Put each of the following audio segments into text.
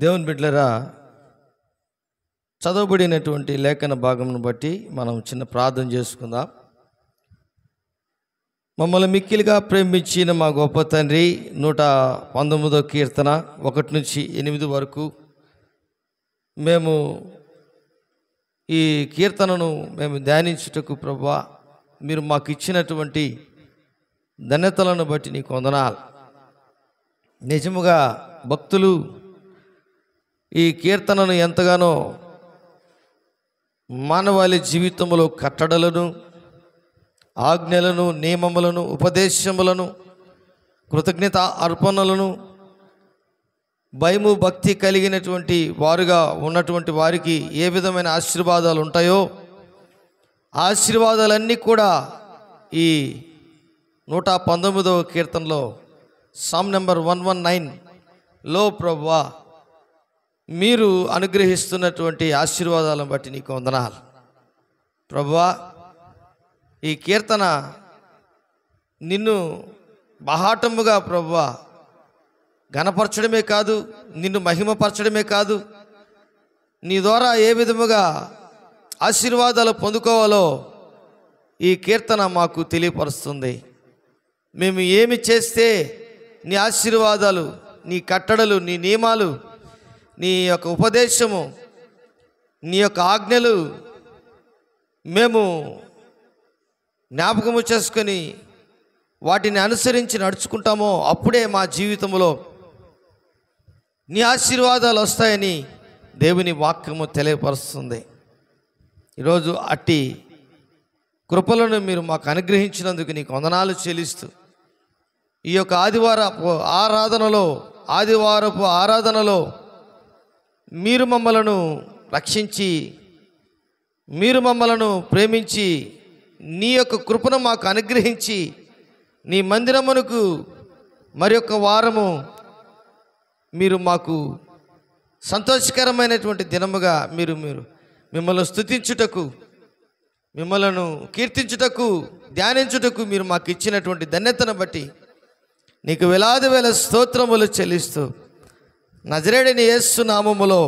దేవుని బిడ్డలారా, చదవబడినటువంటి లేఖన భాగమును బట్టి మనం చిన్న ప్రార్థన చేసుకుందాం. మమ్మల్ని మిక్కిలిగా ప్రేమించిన మా గొప్ప తండ్రి, 119వ కీర్తన 1 నుంచి 8 వరకు మేము ఈ కీర్తనను ధ్యానించుటకు ప్రభువా, మీరు మాకు ఇచ్చినటువంటి ధన్యతలను బట్టి నీకు వందనాలు. నిజముగా భక్తులు ఈ కీర్తనను ఎంతగానో మానవాళి జీవితంలో కట్టడలను, ఆజ్ఞలను, నియమములను, ఉపదేశములను, కృతజ్ఞత అర్పణలను, భయము భక్తి కలిగినటువంటి వారుగా ఉన్నటువంటి వారికి ఏ విధమైన ఆశీర్వాదాలు ఉంటాయో ఆశీర్వాదాలన్నీ కూడా ఈ 119వ కీర్తనలో సామ్ నెంబర్ 119లో ప్రభువా మీరు అనుగ్రహిస్తున్నటువంటి ఆశీర్వాదాలను బట్టి నీకు వందనాలు. ప్రభువా, ఈ కీర్తన నిన్ను బహాటముగా ప్రభువా ఘనపరచడమే కాదు, నిన్ను మహిమపరచడమే కాదు, నీ ద్వారా ఏ విధముగా ఆశీర్వాదాలు పొందుకోవాలో ఈ కీర్తన మాకు తెలియపరుస్తుంది. మేము ఏమి చేస్తే నీ ఆశీర్వాదాలు, నీ కట్టడలు, నీ నియమాలు, నీ యొక్క ఉపదేశము, నీ యొక్క ఆజ్ఞలు మేము జ్ఞాపకము చేసుకొని వాటిని అనుసరించి నడుచుకుంటామో అప్పుడే మా జీవితంలో నీ ఆశీర్వాదాలు వస్తాయని దేవుని వాక్యము తెలియపరుస్తుంది. ఈరోజు అట్టి కృపలను మీరు మాకు అనుగ్రహించినందుకు నీకు వందనాలు చెల్లిస్తూ ఈ యొక్క ఆదివారపు ఆరాధనలో మీరు మమ్మలను రక్షించి, మీరు మమ్మలను ప్రేమించి, నీ యొక్క కృపను మాకు అనుగ్రహించి, నీ మందిరమునకు మరి యొక్క వారము మీరు మాకు సంతోషకరమైనటువంటి దినముగా మీరు మిమ్మల్ని స్తుతించుటకు, మిమ్మలను కీర్తించుటకు, ధ్యానించుటకు మీరు మాకు ఇచ్చినటువంటి ధన్యతను బట్టి నీకు వేలాది వేల స్తోత్రములు చెల్లిస్తూ నజరేయుడైన యేసు నామములో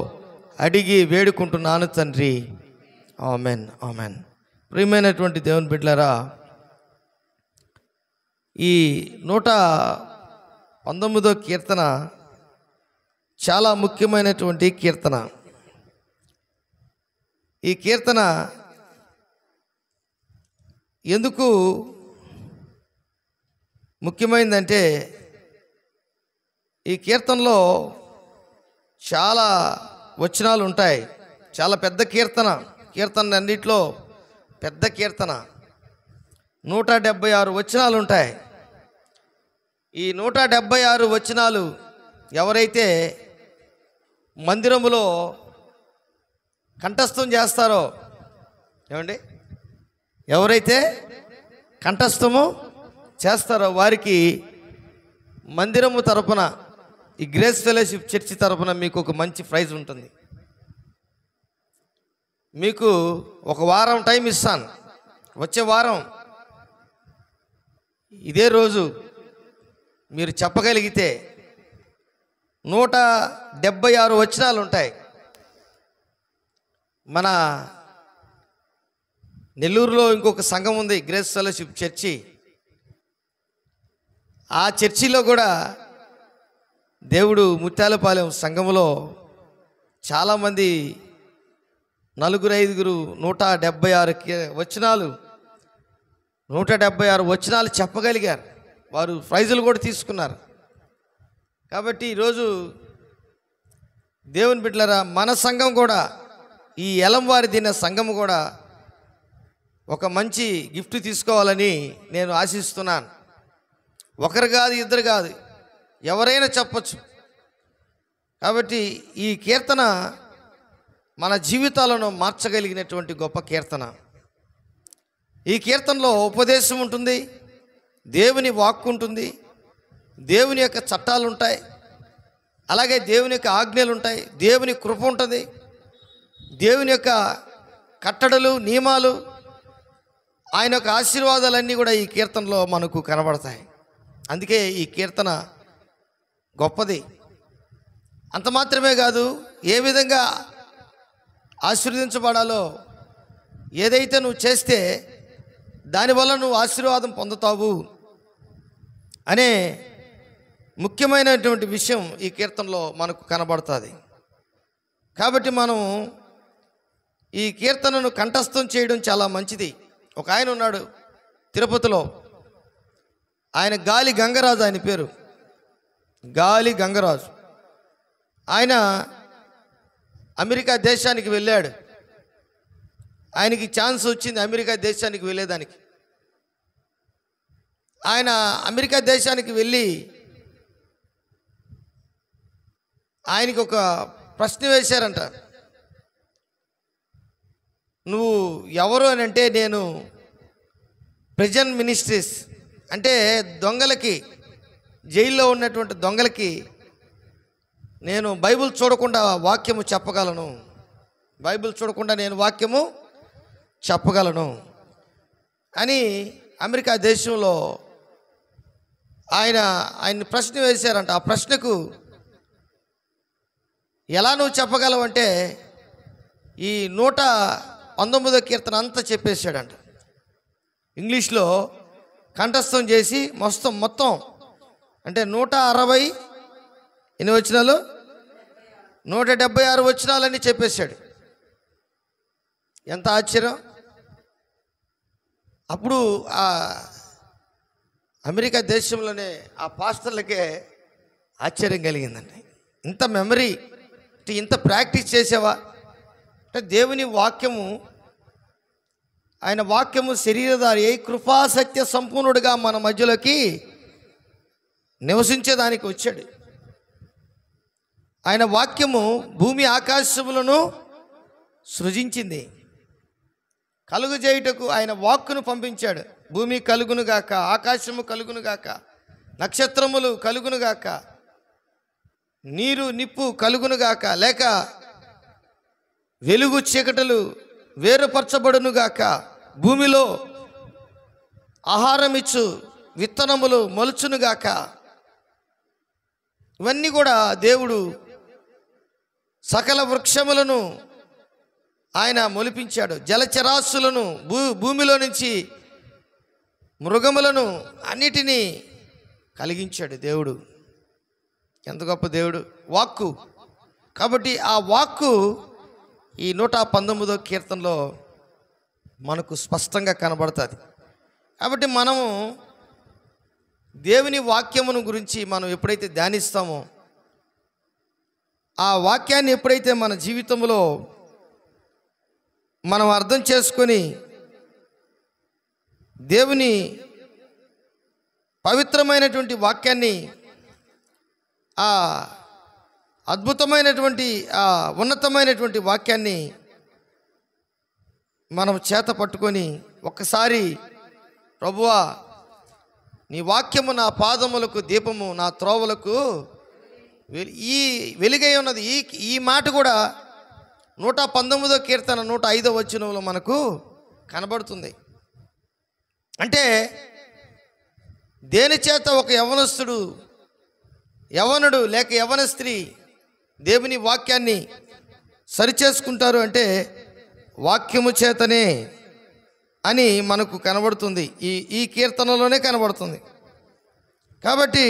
అడిగి వేడుకుంటున్నాను తండ్రి, ఆమెన్, ఆమెన్. ప్రియమైనటువంటి దేవుని బిడ్డలారా, ఈ 119వ కీర్తన చాలా ముఖ్యమైనటువంటి కీర్తన. ఈ కీర్తన ఎందుకు ముఖ్యమైనదంటే, ఈ కీర్తనలో చాలా వచనాలు ఉంటాయి. చాలా పెద్ద కీర్తన అన్నిట్లో పెద్ద కీర్తన. 176 వచనాలు ఉంటాయి. ఈ 176 వచనాలు ఎవరైతే మందిరములో కంఠస్థం చేస్తారో, ఏమండి, ఎవరైతే కంఠస్థము చేస్తారో వారికి మందిరము తరపున, ఈ గ్రేస్ ఫెలోషిప్ చర్చి తరపున మీకు ఒక మంచి ప్రైజ్ ఉంటుంది. మీకు ఒక వారం టైం ఇస్తాను. వచ్చే వారం ఇదే రోజు మీరు చెప్పగలిగితే 176 వచనాలు ఉంటాయి. మన నెల్లూరులో ఇంకొక సంఘం ఉంది, గ్రేస్ ఫెలోషిప్ చర్చి. ఆ చర్చిలో కూడా దేవుడు ముత్యాలపాలెం సంఘములో చాలామంది 4-5 176 వచనాలు చెప్పగలిగారు. వారు ప్రైజులు కూడా తీసుకున్నారు. కాబట్టి ఈరోజు దేవుని బిడ్డలారా, మన సంఘం కూడా, ఈ ఎలంవారి దిన సంఘము కూడా ఒక మంచి గిఫ్ట్ తీసుకోవాలని నేను ఆశిస్తున్నాను. ఒకరు కాదు, ఇద్దరు కాదు, ఎవరైనా చెప్పచ్చు. కాబట్టి ఈ కీర్తన మన జీవితాలను మార్చగలిగినటువంటి గొప్ప కీర్తన. ఈ కీర్తనలో ఉపదేశం ఉంటుంది, దేవుని వాక్కు ఉంటుంది, దేవుని యొక్క చట్టాలు ఉంటాయి, అలాగే దేవుని యొక్క ఆజ్ఞలు ఉంటాయి, దేవుని కృప ఉంటుంది, దేవుని యొక్క కట్టడలు, నియమాలు, ఆయన యొక్క ఆశీర్వాదాలన్నీ కూడా ఈ కీర్తనలో మనకు కనబడతాయి. అందుకే ఈ కీర్తన గొప్పది. అంత మాత్రమే కాదు, ఏ విధంగా ఆశీర్వదించబడాలో, ఏదైతే నువ్వు చేస్తే దానివల్ల నువ్వు ఆశీర్వాదం పొందుతావు అనే ముఖ్యమైనటువంటి విషయం ఈ కీర్తనలో మనకు కనబడుతుంది. కాబట్టి మనం ఈ కీర్తనను కంఠస్థం చేయడం చాలా మంచిది. ఒక ఆయన ఉన్నాడు తిరుపతిలో, ఆయన గాలి గంగరాజు, ఆయన పేరు గాలి గంగరాజు. ఆయన అమెరికా దేశానికి వెళ్ళాడు. ఆయనకి ఛాన్స్ వచ్చింది అమెరికా దేశానికి వెళ్ళేదానికి. ఆయన అమెరికా దేశానికి వెళ్ళి ఆయనకి ఒక ప్రశ్న వేశారంట. నువ్వు ఎవరు అని అంటే, నేను ప్రిజన్ మినిస్ట్రీస్, అంటే దొంగలకి, జైల్లో ఉన్నటువంటి దొంగలకి నేను బైబిల్ చూడకుండా వాక్యము చెప్పగలను, బైబిల్ చూడకుండా నేను వాక్యము చెప్పగలను అని అమెరికా దేశంలో ఆయన ప్రశ్న వేశారంట. ఆ ప్రశ్నకు ఎలా నువ్వు చెప్పగలవంటే ఈ 119వ కీర్తన అంతా చెప్పేశాడంట. ఇంగ్లీష్లో కంఠస్థం చేసి మొత్తం అంటే 160 ఎన్ని వచనాలు, 176 వచనాలన్నీ చెప్పేశాడు. ఎంత ఆశ్చర్యం! అప్పుడు ఆ అమెరికా దేశంలోనే ఆ పాస్టర్లకే ఆశ్చర్యం కలిగిందండి. ఇంత మెమరీ, ఇంత ప్రాక్టీస్ చేసావా అంటే, దేవుని వాక్యము, ఆయన వాక్యము శరీరధారి అయి కృపాసత్య సంపూర్ణుడిగా మన మధ్యలోకి నివసించేదానికి వచ్చాడు. ఆయన వాక్యము భూమి ఆకాశములను సృజించింది. కలుగు చేయుటకు ఆయన వాక్కును పంపించాడు. భూమి కలుగునుగాక, ఆకాశము కలుగునుగాక, నక్షత్రములు కలుగునుగాక, నీరు నిప్పు కలుగునుగాక, లేక వెలుగు చీకటలు వేరుపరచబడునుగాక, భూమిలో ఆహారమిచ్చు విత్తనములు మొలుచునుగాక. ఇవన్నీ కూడా దేవుడు సకల వృక్షములను ఆయన మొలిపించాడు. జలచరాశులను, భూమిలో నుంచి మృగములను అన్నిటినీ కలిగించాడు దేవుడు. ఎంత గొప్ప దేవుడు! వాక్కు. కాబట్టి ఆ వాక్కు ఈ 119వ కీర్తనలో మనకు స్పష్టంగా కనబడుతుంది. కాబట్టి మనము దేవుని వాక్యమును గురించి మనం ఎప్పుడైతే ధ్యానిస్తామో, ఆ వాక్యాన్ని ఎప్పుడైతే మన జీవితంలో మనం అర్థం చేసుకొని దేవుని పవిత్రమైనటువంటి వాక్యాన్ని, ఆ అద్భుతమైనటువంటి, ఆ ఉన్నతమైనటువంటి వాక్యాన్ని మనం చేత పట్టుకొని ఒక్కసారి, ప్రభువా నీ వాక్యము నా పాదములకు దీపము, నా త్రోవలకు ఈ వెలుగై ఉన్నది. ఈ మాట కూడా 119వ కీర్తన 105వ వచనంలో మనకు కనబడుతుంది. అంటే దేని చేత ఒక యవనుడు లేక యవన స్త్రీ దేవుని వాక్యాన్ని సరిచేసుకుంటారు అంటే వాక్యము చేతనే అని మనకు కనబడుతుంది. ఈ కీర్తనలోనే కనబడుతుంది. కాబట్టి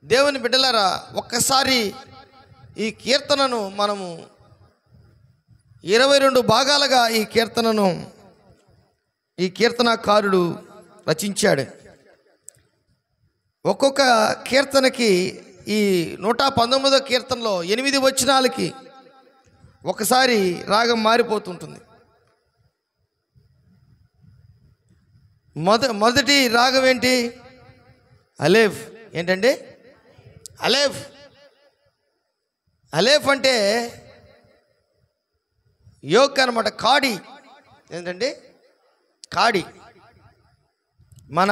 దేవుని బిడ్డలారా, ఒక్కసారి ఈ కీర్తనను మనము 22 భాగాలుగా ఈ కీర్తనకారుడు రచించాడు. ఒక్కొక్క కీర్తనకి ఈ 119వ కీర్తనలో 8 వచనాలకి ఒకసారి రాగం మారిపోతుంటుంది. మొదటి రాగం ఏంటి? అలేఫ్. ఏంటండి అలేఫ్? అలేఫ్ అంటే యోక్ అనమాట, కాడి. ఏంటండి కాడి? మన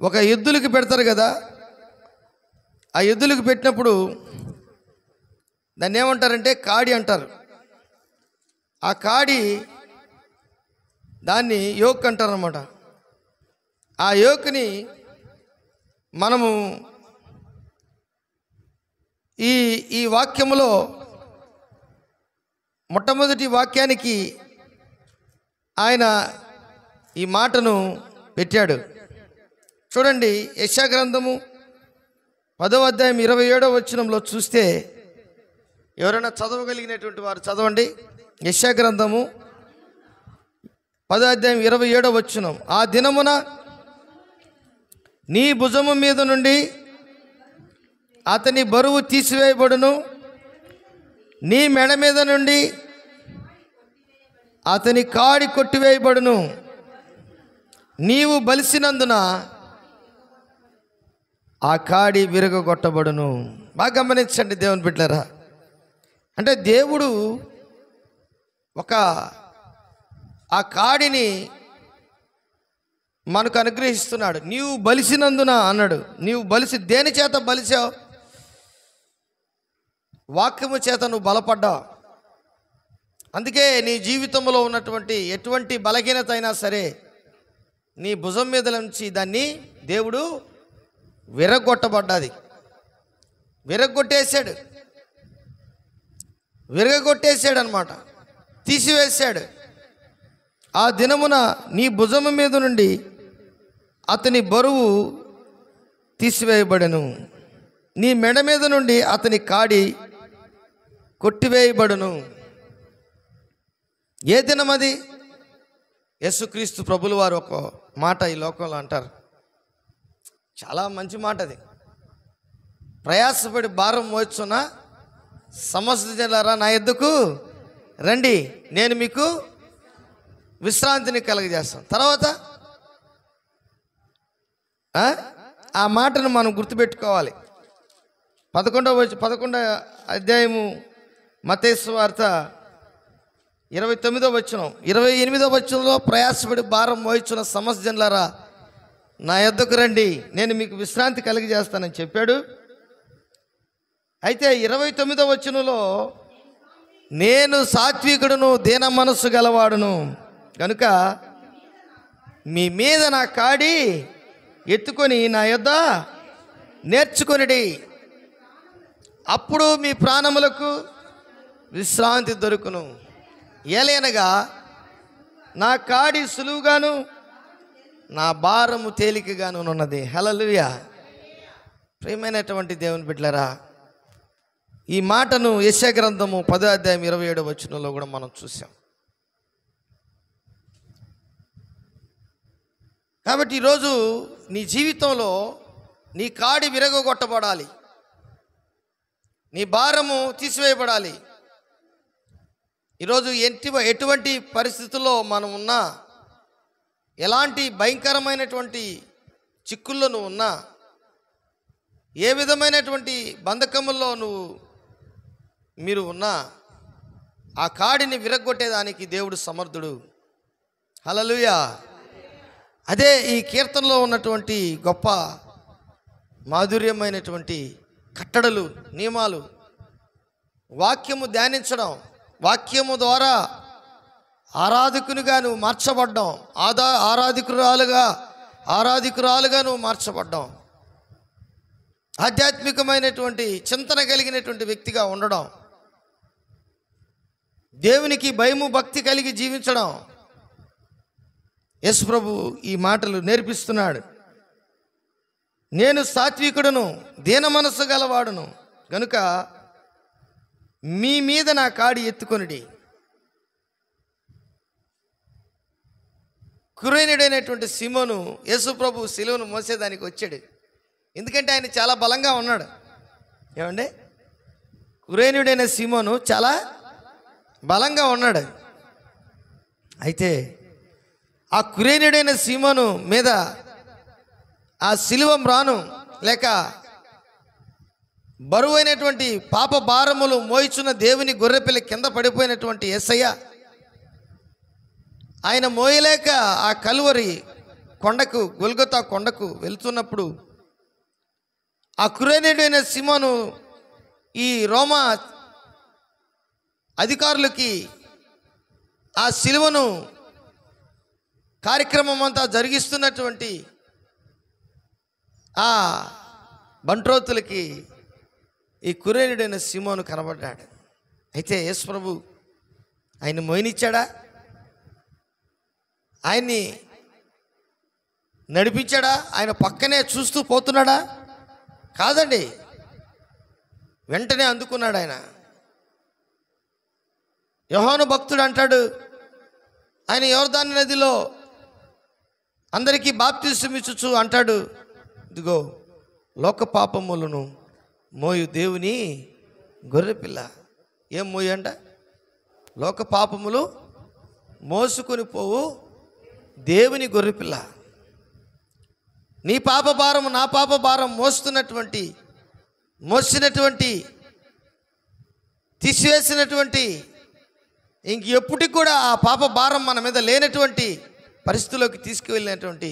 ఒక ఎద్దులకి పెడతారు కదా, ఆ ఎద్దులకు పెట్టినప్పుడు దాన్ని ఏమంటారంటే కాడి అంటారు. ఆ కాడి దాన్ని యోక్ అంటారు అన్నమాట. ఆ యోక్ని మనము ఈ ఈ వాక్యములో మొట్టమొదటి వాక్యానికి ఆయన ఈ మాటను పెట్టాడు. చూడండి, యెషయా గ్రంథము 10వ అధ్యాయం 27వ వచనంలో చూస్తే, ఎవరైనా చదవగలిగినటువంటి వారు చదవండి. యెషయా గ్రంథము 10వ అధ్యాయం 27వ వచనం. ఆ దినమున నీ భుజము మీద నుండి అతని బరువు తీసివేయబడును, నీ మెడ మీద నుండి అతని కాడి కొట్టివేయబడును, నీవు బలిసినందున ఆ కాడి విరగొట్టబడును. బాగా గమనించండి దేవుని బిడ్డలారా. అంటే దేవుడు ఆ కాడిని మనకు అనుగ్రహిస్తున్నాడు. నీవు బలిసినందున అన్నాడు. నీవు బలిసి దేని చేత బలిసావు? వాక్యము చేత నువ్వు బలపడ్డావు. అందుకే నీ జీవితంలో ఉన్నటువంటి ఎటువంటి బలహీనత అయినా సరే నీ భుజం మీద నుంచి దాన్ని దేవుడు విరగొట్టబడ్డది. విరగొట్టేశాడు అన్నమాట, తీసివేశాడు. ఆ దినమున నీ భుజము మీద నుండి అతని బరువు తీసివేయబడెను, నీ మెడ మీద నుండి అతని కాడి కొట్టివేయబడును. ఏ దినం అది? యేసుక్రీస్తు ప్రభులు వారు ఒక మాట ఈ లోకంలో అంటారు, చాలా మంచి మాట అది. ప్రయాసపడి భారం మోచున్న సమస్త జనులారా నా యొద్దకు రండి, నేను మీకు విశ్రాంతిని కలుగజేస్తాను. తర్వాత ఆ మాటను మనం గుర్తుపెట్టుకోవాలి. 11వ అధ్యాయము మత్తయి సువార్త 29వ వచనం, 28వ వచనంలో ప్రయాసపడి భారం మోయిచున్న సమస్త జనులారా నా యొద్దకు రండి, నేను మీకు విశ్రాంతి కలిగజేస్తానని చెప్పాడు. అయితే 29వ వచనంలో నేను సాత్వికుడును, దీన మనస్సు గలవాడును కనుక మీ మీద నా కాడి ఎత్తుకొని నా యొద్ద నేర్చుకొనిడి, అప్పుడు మీ ప్రాణములకు విశ్రాంతి దొరుకును. ఏలైనగా నా కాడి సులువుగాను నా భారము తేలికగాను ఉన్నది. హల్లెలూయా. ప్రియమైనటువంటి దేవుని బిడ్డలారా, ఈ మాటను యెషయా గ్రంథము 10వ అధ్యాయం 27వ వచనంలో కూడా మనం చూసాం. కాబట్టి ఈరోజు నీ జీవితంలో నీ కాడి విరగొట్టబడాలి, నీ భారము తీసివేయబడాలి. ఈరోజు ఎటువంటి పరిస్థితుల్లో మనం ఉన్నా, ఎలాంటి భయంకరమైనటువంటి చిక్కుల్లో నువ్వు ఉన్నా, ఏ విధమైనటువంటి బంధకముల్లో మీరు ఉన్నా, ఆ కాడిని విరగొట్టేదానికి దేవుడు సమర్థుడు. హల్లెలూయా. అదే ఈ కీర్తనలో ఉన్నటువంటి గొప్ప మాధుర్యమైనటువంటి కట్టడలు, నియమాలు. వాక్యము ధ్యానించడం, వాక్యము ద్వారా ఆరాధకునిగా నువ్వు మార్చబడ్డాం, ఆరాధికురాలుగా నువ్వు మార్చబడ్డాం, ఆధ్యాత్మికమైనటువంటి చింతన కలిగినటువంటి వ్యక్తిగా ఉండడం, దేవునికి భయము భక్తి కలిగి జీవించడం. యేసు ప్రభు ఈ మాటలు నేర్పిస్తున్నాడు. నేను సాత్వికుడును, దీన మనస్సు గలవాడును గనుక మీ మీద నా కాడి ఎత్తుకొనిడి. కురేనుడైనటువంటి సీమోను యేసు ప్రభు శిలువను మోసేదానికి వచ్చాడు. ఎందుకంటే ఆయన చాలా బలంగా ఉన్నాడు. ఏమండి, కురేనుడైన సీమోను చాలా బలంగా ఉన్నాడు. అయితే ఆ కురేనుడైన సీమోను మీద ఆ శిలువం రాను లేక బరువైనటువంటి పాప భారములు మోయిచున్న దేవుని గొర్రెపిల్ల కింద పడిపోయినటువంటి యేసయ్య, ఆయన మోయలేక ఆ కలువరి కొండకు, గొల్గొతా కొండకు వెళ్తున్నప్పుడు ఆ కురేనుడైన సీమోను ఈ రోమా అధికారులకి ఆ శిలువను కార్యక్రమం అంతా జరిగిస్తున్నటువంటి ఆ బంట్రోతులకి ఈ కురేనుడైన సీమోను కనబడ్డాడు. అయితే యేసు ప్రభు ఆయన మోయనిచ్చాడా? ఆయన్ని నడిపించాడా? ఆయన పక్కనే చూస్తూ పోతున్నాడా? కాదండి, వెంటనే అందుకున్నాడు ఆయన. యోహాను భక్తుడు అంటాడు, ఆయన యోర్దాను నదిలో అందరికీ బాప్తిసం ఇచ్చుచు అంటాడు, ఇదిగో లోక పాపములను మోయు దేవుని గొర్రెపిల్ల. ఏం మోయంట? లోక పాపములు మోసుకొని పోవు దేవుని గొర్రెపిల్ల. నీ పాప భారం నా పాప భారం మోసినటువంటి తీసివేసినటువంటి ఇంకెప్పటికి కూడా ఆ పాప భారం మన మీద లేనటువంటి పరిస్థితుల్లోకి తీసుకువెళ్ళినటువంటి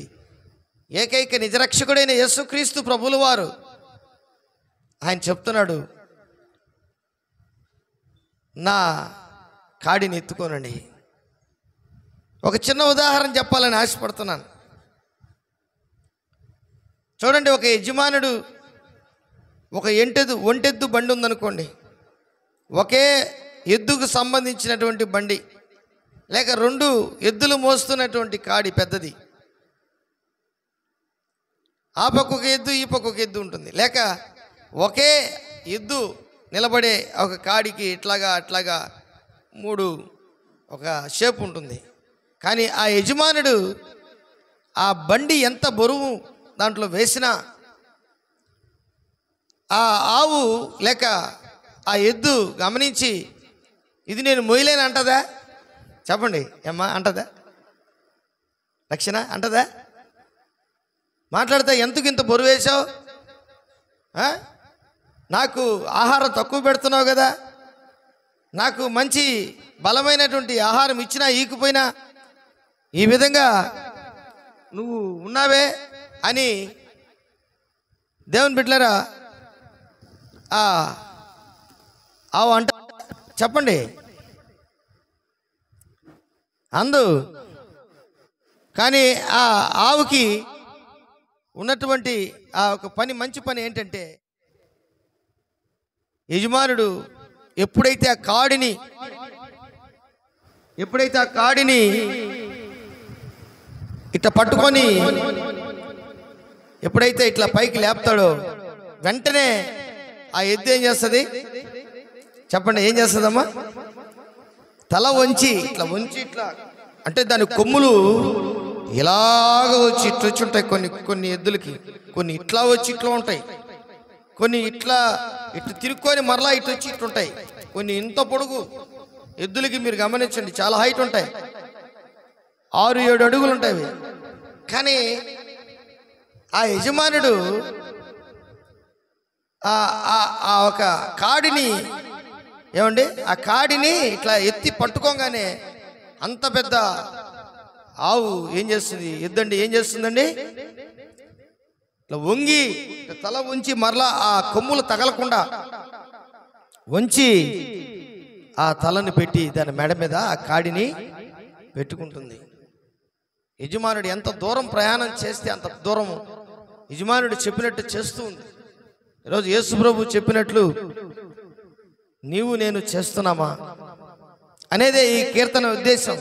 ఏకైక నిజరక్షకుడైన యేసుక్రీస్తు ప్రభుల వారు ఆయన చెప్తున్నాడు, నా కాడిని ఎత్తుకోనండి. ఒక చిన్న ఉదాహరణ చెప్పాలని ఆశపడుతున్నాను. చూడండి, ఒక యజమానుడు ఒక ఒంటెద్దు బండి ఉందనుకోండి. ఒకే ఎద్దుకు సంబంధించినటువంటి బండి, లేక 2 ఎద్దులు మోస్తున్నటువంటి కాడి పెద్దది. ఆ పక్క ఒక ఎద్దు, ఈ పక్క ఒక ఎద్దు ఉంటుంది. లేక ఒకే ఎద్దు నిలబడే ఒక కాడికి అట్లాగా 3 ఒక షేప్ ఉంటుంది. కానీ ఆ యజమానుడు ఆ బండి ఎంత బరువు దాంట్లో వేసినా ఆ ఆవు లేక ఆ ఎద్దు గమనించి ఇది నేను మొయ్యలేను అంటదా? చెప్పండి ఏమ్మా, అంటదా? రక్షణ అంటదా? మాట్లాడితే ఎందుకు ఇంత బరువు వేసావు, నాకు ఆహారం తక్కువ పెడుతున్నావు కదా, నాకు మంచి బలమైనటువంటి ఆహారం ఇచ్చినా ఈకిపోయినా ఈ విధంగా నువ్వు ఉన్నావే అని దేవుని బిడ్డలారా ఆవు అంట. చెప్పండి అందు. కానీ ఆ ఆవుకి ఉన్నటువంటి ఆ ఒక పని, మంచి పని ఏంటంటే, యజమానుడు ఎప్పుడైతే ఆ కాడిని ఇట్లా పట్టుకొని ఎప్పుడైతే ఇట్లా పైకి లేపుతాడో వెంటనే ఆ ఎద్దు ఏం చేస్తుంది? చెప్పండి, ఏం చేస్తుందమ్మా? తల వంచి ఇట్లా అంటే దాని కొమ్ములు ఇలాగ వచ్చి ఇట్లా వచ్చి ఉంటాయి. కొన్ని ఎద్దులకి కొన్ని ఇట్లా వచ్చి ఇట్లా ఉంటాయి, కొన్ని ఇట్లా తిరుక్కొని మరలా ఇటు వచ్చి ఇట్లుంటాయి. కొన్ని ఇంత పొడుగు ఎద్దులకి మీరు గమనించండి, చాలా హైట్ ఉంటాయి, 6-7 అడుగులు ఉంటాయి. కానీ ఆ యజమానుడు ఆ ఒక కాడిని ఏమండి, ఆ కాడిని ఇట్లా ఎత్తి పట్టుకోగానే అంత పెద్ద ఆవు ఏం చేస్తుంది? ఎద్దండి ఏం చేస్తుందండి? ఇట్లా వంగి తల ఉంచి మరలా ఆ కొమ్ములు తగలకుండా వంచి ఆ తలని పెట్టి దాని మెడ మీద ఆ కాడిని పెట్టుకుంటుంది. యజమానుడు ఎంత దూరం ప్రయాణం చేస్తే అంత దూరం యజమానుడు చెప్పినట్టు చేస్తూ ఉంది. ఈరోజు యేసు ప్రభు చెప్పినట్లు నీవు నేను చేస్తున్నామా అనేదే ఈ కీర్తన ఉద్దేశం.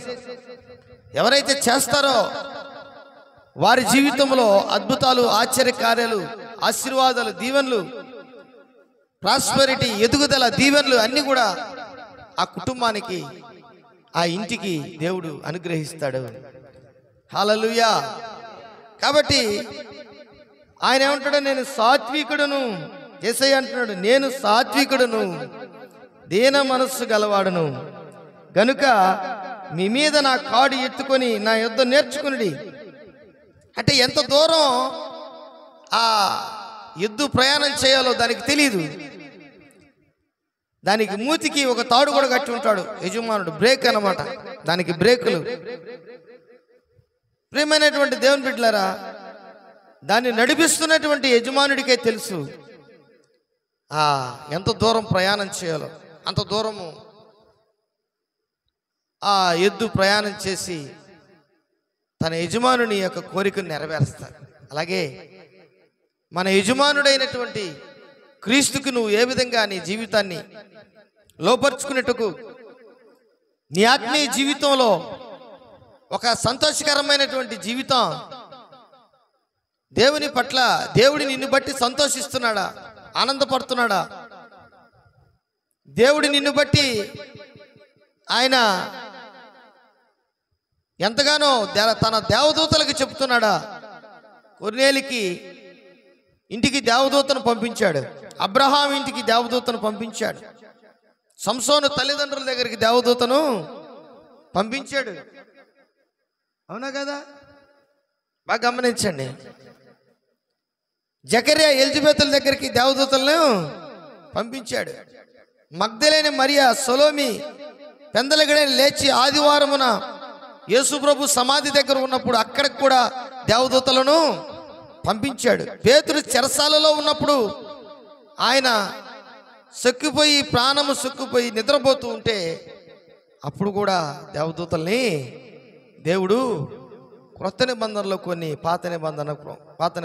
ఎవరైతే చేస్తారో వారి జీవితంలో అద్భుతాలు, ఆశ్చర్య కార్యాలు, ఆశీర్వాదాలు, దీవెనలు, ప్రాస్పెరిటీ, ఎదుగుదల, దీవెనలు అన్నీ కూడా ఆ కుటుంబానికి, ఆ ఇంటికి దేవుడు అనుగ్రహిస్తాడు. హల్లెలూయా. కాబట్టి ఆయన ఏమంటాడు? నేను సాత్వికుడును. యేసయ్య అంటున్నాడు, నేను సాత్వికుడును, దీన మనస్సు గలవాడును గనుక మీ మీద నా కాడు ఎత్తుకొని నా యొద్ద నేర్చుకుని. అంటే ఎంత దూరం ఆ ఎద్దు ప్రయాణం చేయాలో దానికి తెలియదు. దానికి మూతికి ఒక తాడు కూడా కట్టి ఉంటాడు యజమానుడు, బ్రేక్ అన్నమాట, దానికి బ్రేకులు. ప్రియమైనటువంటి దేవుని బిడ్డలారా, దాన్ని నడిపిస్తున్నటువంటి యజమానుడికే తెలుసు ఎంత దూరం ప్రయాణం చేయాలో. అంత దూరము ఆ ఎద్దు ప్రయాణం చేసి తన యజమానుని యొక్క కోరికను నెరవేరుస్తారు. అలాగే మన యజమానుడైనటువంటి క్రీస్తుకి నువ్వు ఏ విధంగా నీ జీవితాన్ని లోపరుచుకునేటకు, నీ ఆత్మీయ జీవితంలో ఒక సంతోషకరమైనటువంటి జీవితం, దేవుని పట్ల దేవుడి నిన్ను బట్టి సంతోషిస్తున్నాడా, ఆనందపడుతున్నాడా? దేవుడి నిన్ను బట్టి ఆయన ఎంతగానో తన దేవదూతలకు చెప్తున్నాడా? కొర్నేలికి ఇంటికి దేవదూతను పంపించాడు, అబ్రహాం ఇంటికి దేవదూతను పంపించాడు, సంసోను తల్లిదండ్రుల దగ్గరికి దేవదూతను పంపించాడు. అవునా కదా? బాగా గమనించండి. జకర్యా ఎలిజబెతుల దగ్గరికి దేవదూతలను పంపించాడు. మగ్దలేని మరియా సొలోమి పెందలగడే లేచి ఆదివారమున యేసుప్రభు సమాధి దగ్గర ఉన్నప్పుడు అక్కడికి కూడా దేవదూతలను పంపించాడు. పేతురు చెరసాలలో ఉన్నప్పుడు ఆయన సొక్కిపోయి ప్రాణము సొక్కిపోయి నిద్రపోతూ ఉంటే అప్పుడు కూడా దేవదూతల్ని దేవుడు క్రొత్త నిబంధనలో కొన్ని, పాత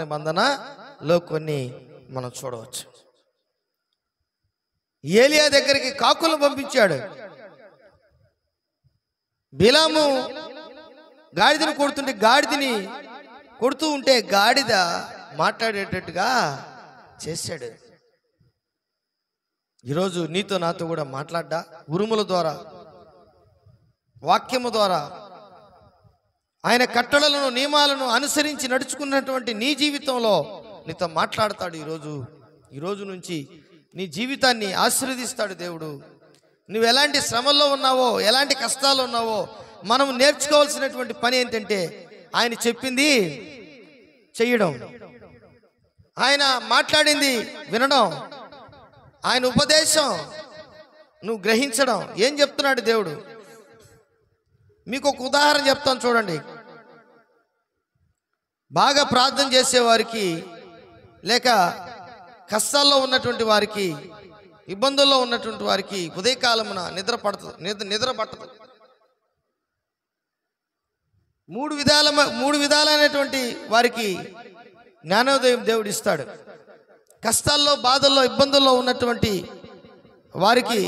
నిబంధనలో కొన్ని మనం చూడవచ్చు. ఏలియా దగ్గరికి కాకులను పంపించాడు. బిలాము గాడిదను కొడుతుంటే గాడిదని కొడుతూ ఉంటే గాడిద మాట్లాడేటట్టుగా చేశాడు. ఈరోజు నీతో నాతో కూడా మాట్లాడ్డా, ఉరుముల ద్వారా, వాక్యము ద్వారా, ఆయన కట్టడలను నియమాలను అనుసరించి నడుచుకున్నటువంటి నీ జీవితంలో నీతో మాట్లాడతాడు. ఈరోజు నుంచి నీ జీవితాన్ని ఆశీర్వదిస్తాడు దేవుడు. నువ్వు ఎలాంటి శ్రమల్లో ఉన్నావో, ఎలాంటి కష్టాలు ఉన్నావో, మనం నేర్చుకోవాల్సినటువంటి పని ఏంటంటే ఆయన చెప్పింది చెయ్యడం, ఆయన మాట్లాడింది వినడం, ఆయన ఉపదేశం నువ్వు గ్రహించడం. ఏం చెప్తున్నాడు దేవుడు? మీకు ఒక ఉదాహరణ చెప్తాను చూడండి. బాగా ప్రార్థన చేసేవారికి, లేక కష్టాల్లో ఉన్నటువంటి వారికి, ఇబ్బందుల్లో ఉన్నటువంటి వారికి ఉదయకాలమున నిద్ర పట్టదు. మూడు విధాలైనటువంటి వారికి జ్ఞానోదయం దేవుడు ఇస్తాడు. కష్టాల్లో, బాధల్లో, ఇబ్బందుల్లో ఉన్నటువంటి వారికి,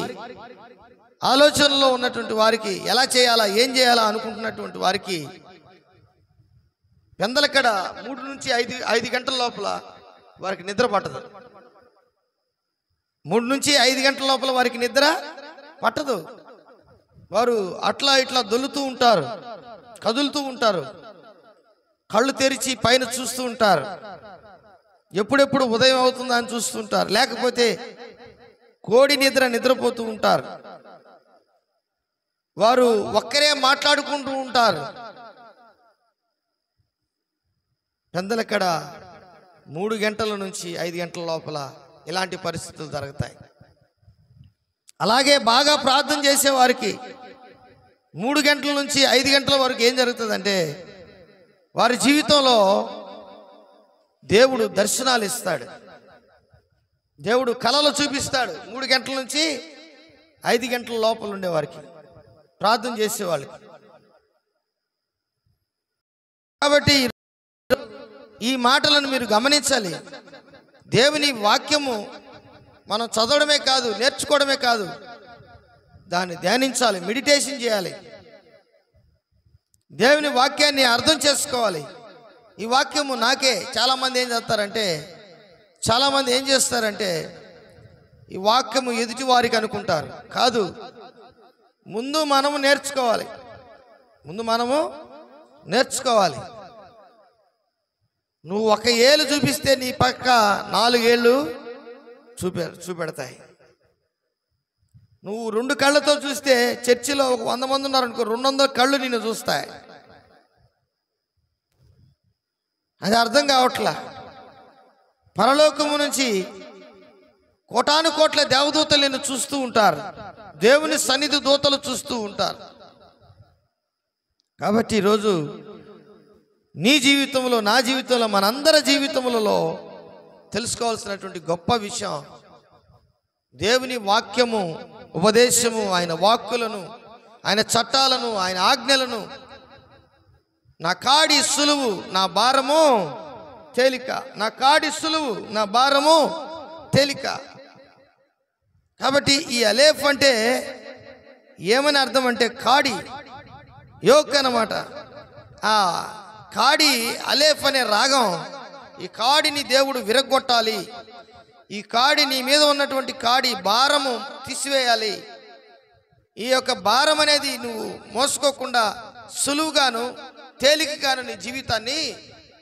ఆలోచనలో ఉన్నటువంటి వారికి, ఎలా చేయాలా, ఏం చేయాలా అనుకుంటున్నటువంటి వారికి పెందలకడ 3 నుంచి 5 గంటల లోపల వారికి నిద్ర పట్టదు. 3 నుంచి 5 గంటల లోపల వారికి నిద్ర పట్టదు. వారు అట్లా ఇట్లా దొల్లుతూ ఉంటారు, కదులుతూ ఉంటారు, కళ్ళు తెరిచి పైన చూస్తూ ఉంటారు, ఎప్పుడెప్పుడు ఉదయం అవుతుందా అని చూస్తుంటారు, లేకపోతే కోడి నిద్రపోతూ ఉంటారు. వారు ఒక్కరే మాట్లాడుకుంటూ ఉంటారు. పెందలక్కడ 3 గంటల నుంచి 5 గంటల లోపల ఇలాంటి పరిస్థితులు జరుగుతాయి. అలాగే బాగా ప్రార్థన చేసేవారికి 3 గంటల నుంచి 5 గంటల వరకు ఏం జరుగుతుందంటే వారి జీవితంలో దేవుడు దర్శనాలు ఇస్తాడు, దేవుడు కళలు చూపిస్తాడు. 3 గంటల నుంచి 5 గంటల లోపల ఉండేవారికి, ప్రార్థన చేసేవాళ్ళకి. కాబట్టి ఈ మాటలను మీరు గమనించాలి. దేవుని వాక్యము మనం చదవడమే కాదు, నేర్చుకోవడమే కాదు, దాన్ని ధ్యానించాలి, మెడిటేషన్ చేయాలి, దేవుని వాక్యాన్ని అర్థం చేసుకోవాలి. ఈ వాక్యము నాకే చాలామంది ఏం చేస్తారంటే ఈ వాక్యము ఎదుటి వారికి అనుకుంటారు. కాదు, ముందు మనము నేర్చుకోవాలి. నువ్వు 1 ఏళ్ళు చూపిస్తే నీ పక్క 4 ఏళ్ళు చూపెడతాయి. నువ్వు 2 కళ్ళతో చూస్తే చర్చిలో 100 మంది ఉన్నారనుకో, 200 కళ్ళు నిన్ను చూస్తాయి. అది అర్థం కావట్లా. పరలోకము నుంచి కోటాను కోట్ల దేవదూతలు నిన్ను చూస్తూ ఉంటారు, దేవుని సన్నిధి దూతలు చూస్తూ ఉంటారు. కాబట్టి ఈరోజు నీ జీవితంలో, నా జీవితంలో, మనందరి జీవితములలో తెలుసుకోవాల్సినటువంటి గొప్ప విషయం దేవుని వాక్యము, ఉపదేశము, ఆయన వాక్కులను, ఆయన చట్టాలను, ఆయన ఆజ్ఞలను. నా కాడి సులువు, నా భారము తేలిక. నా కాడి సులువు, నా భారము తేలిక. కాబట్టి ఈ అలేఫ్ అంటే ఏమని అర్థం అంటే కాడి, యోక్ అన్నమాట. ఆ కాడి అలేఫ్ అనే రాగం, ఈ కాడిని దేవుడు విరగొట్టాలి. ఈ కాడి, నీ మీద ఉన్నటువంటి కాడి భారము తీసివేయాలి. ఈ యొక్క భారం అనేది నువ్వు మోసుకోకుండా సులువుగాను తేలికగాను నీ జీవితాన్ని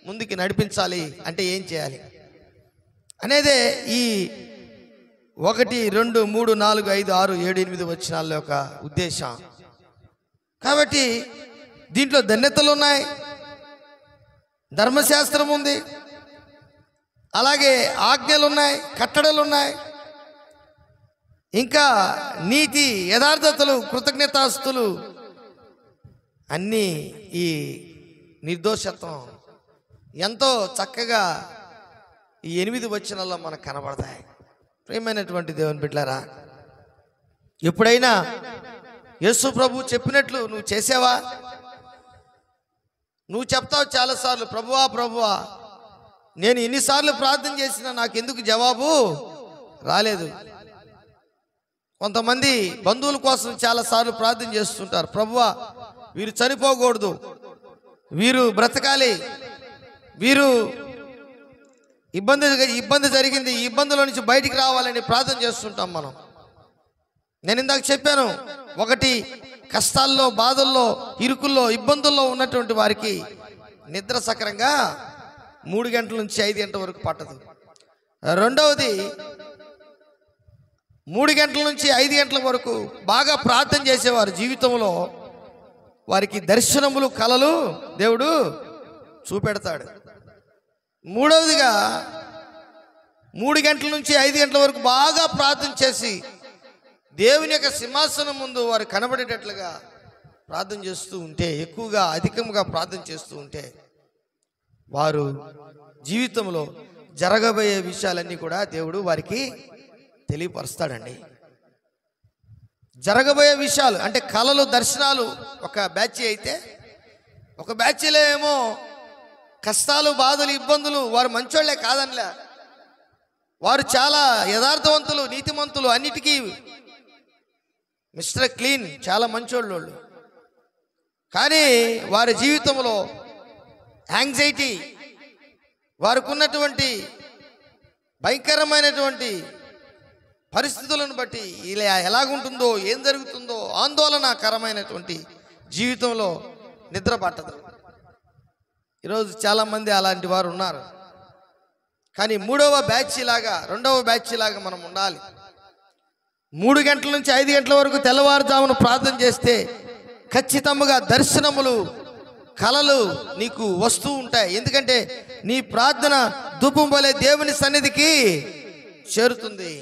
ముందుకు నడిపించాలి. అంటే ఏం చేయాలి అనేదే ఈ 1, 2, 3, 4, 5, 6, 7, 8 వచనాల యొక్క ఉద్దేశం. కాబట్టి దీంట్లో ధన్యతలు ఉన్నాయి, ధర్మశాస్త్రం ఉంది, అలాగే ఆజ్ఞలు ఉన్నాయి, కట్టడలు ఉన్నాయి, ఇంకా నీతి, యథార్థతలు, కృతజ్ఞతాస్తులు అన్నీ ఈ నిర్దోషత్వం ఎంతో చక్కగా ఈ 8 వచనాల్లో మనకు కనబడతాయి. ప్రియమైనటువంటి దేవుని బిడ్డలారా, ఎప్పుడైనా యేసు ప్రభు చెప్పినట్లు నువ్వు చేసావా? నువ్వు చెప్తావు చాలాసార్లు, ప్రభువా ప్రభువా నేను ఎన్నిసార్లు ప్రార్థన చేసినా నాకు ఎందుకు జవాబు రాలేదు. కొంతమంది బంధువుల కోసం చాలాసార్లు ప్రార్థన చేస్తుంటారు, ప్రభువా వీరు చనిపోకూడదు, వీరు బ్రతకాలి, వీరు ఇబ్బంది జరిగింది, ఈ ఇబ్బందుల నుంచి బయటికి రావాలని ప్రార్థన చేస్తుంటాం మనం. నేను ఇందాక చెప్పాను, 1 కష్టాల్లో, బాధల్లో, ఇరుకుల్లో, ఇబ్బందుల్లో ఉన్నటువంటి వారికి నిద్ర సక్రంగా 3 గంటల నుంచి 5 గంటల వరకు పట్టదు. రెండవది 3 గంటల నుంచి 5 గంటల వరకు బాగా ప్రార్థన చేసేవారు జీవితంలో వారికి దర్శనములు, కలలు దేవుడు చూపెడతాడు. మూడవదిగా 3 గంటల నుంచి 5 గంటల వరకు బాగా ప్రార్థన చేసి దేవుని యొక్క సింహాసనం ముందు వారు కనబడేటట్లుగా ప్రార్థన చేస్తూ ఉంటే, ఎక్కువగా అధికంగా ప్రార్థన చేస్తూ ఉంటే వారు జీవితంలో జరగబోయే విషయాలన్నీ కూడా దేవుడు వారికి తెలియపరుస్తాడండి. జరగబోయే విషయాలు అంటే కలలు, దర్శనాలు ఒక బ్యాచ్ అయితే, ఒక బ్యాచ్లో ఏమో కష్టాలు, బాధలు, ఇబ్బందులు, వారు మంచోళ్లే కాదనిలే, వారు చాలా యథార్థవంతులు, నీతిమంతులు, అన్నిటికీ మిస్టర్ క్లీన్, చాలా మంచోళ్ళు. కానీ వారి జీవితంలో యాంగ్జైటీ, వారికి ఉన్నటువంటి భయంకరమైనటువంటి పరిస్థితులను బట్టి ఇలా ఎలాగుంటుందో, ఏం జరుగుతుందో ఆందోళనకరమైనటువంటి జీవితంలో నిద్ర పట్టదు. ఈరోజు చాలామంది అలాంటి వారు ఉన్నారు. కానీ 3వ బ్యాచ్ లాగా, 2వ బ్యాచ్ లాగా మనం ఉండాలి. 3 గంటల నుంచి 5 గంటల వరకు తెల్లవారుజామున ప్రార్థన చేస్తే ఖచ్చితంగా దర్శనములు, కలలు నీకు వస్తూ ఉంటాయి. ఎందుకంటే నీ ప్రార్థన ధూపం వలె దేవుని సన్నిధికి చేరుతుంది.